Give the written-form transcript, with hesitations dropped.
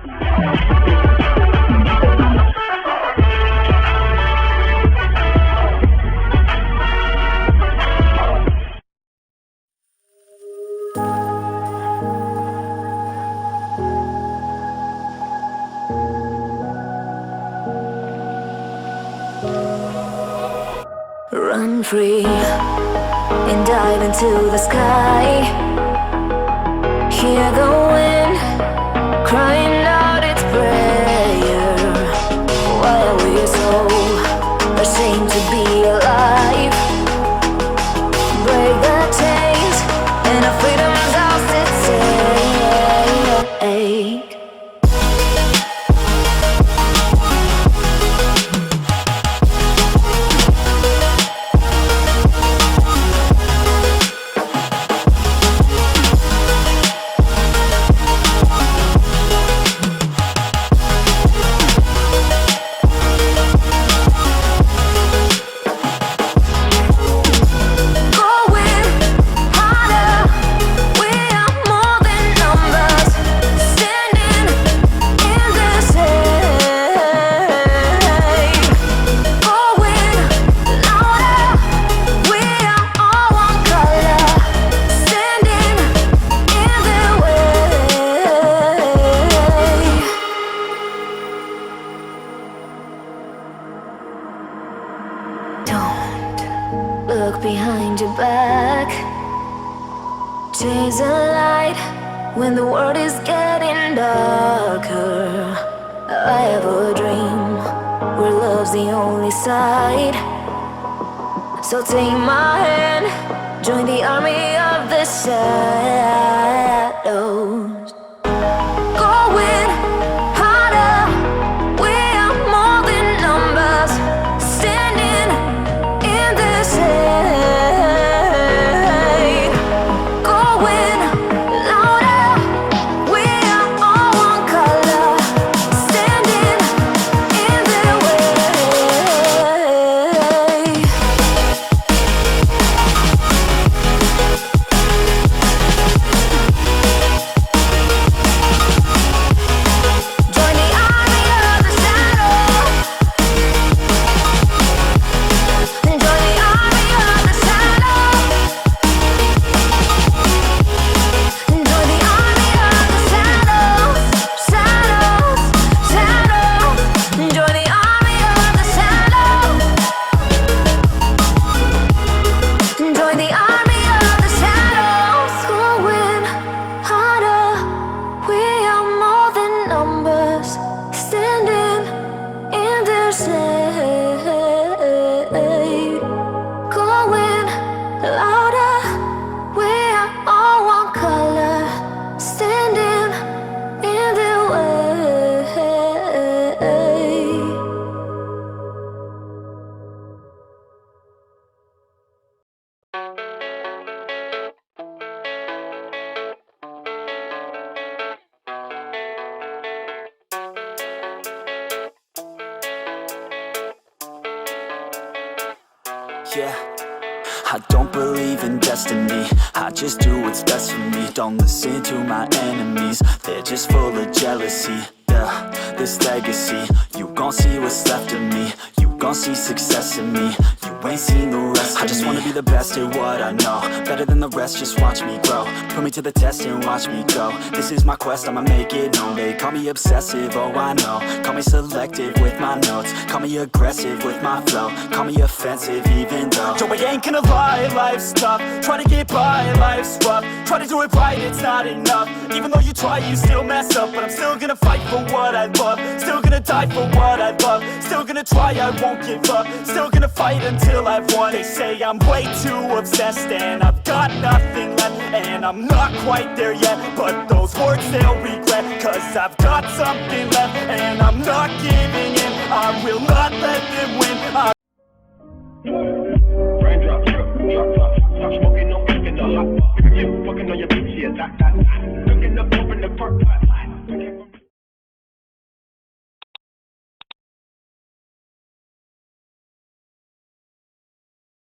Run free and dive into the sky. Hear the wind crying out its prayer. Why are we so ashamed to be alive? Break the chains and our freedom's ours to take. Look behind your back. Chase a light when the world is getting darker. I have a dream where love's the only side. So take my hand, join the army of the shadows. Going harder, we are more than numbers. Standing in the shade. Going louder, we are all one color. Standing in the way. Join the army of the shadows. Join the army of the shadows. Join the army of the shadows. Shadows, shadows. Join the army of the shadows. Join the army of the shadows. Going harder, we are more than numbers. Standing in the shade. Going louder, we are all one color. Standing in the way. Yeah, I don't believe in destiny. I just do what's best for me. Don't listen to my enemies, they're just full of jealousy. Yeah, this legacy, you gon' see what's left of me. You gon' see success in me. You ain't seen the rest of me. I just wanna be the best at what I know. Better than the rest, just watch me grow. Put me to the test and watch me go. This is my quest, I'ma make it known. They call me obsessive, oh I know. Call me selective with my notes. Call me aggressive with my flow. Call me offensive even though Joe, I ain't gonna lie, life's tough. Try to get by, life's rough. Try to do it right, it's not enough. Even though you try, you still mess up. But I'm still gonna fight for what I love. Still gonna die for what I love. Still gonna try, I won't give up. Still gonna fight until I've won. They say I'm way too obsessed and I've got nothing left. And I'm not quite there yet, but those words they'll regret. Cause I've got something left and I'm not giving in. I will not let them win. Raindrops, drop top.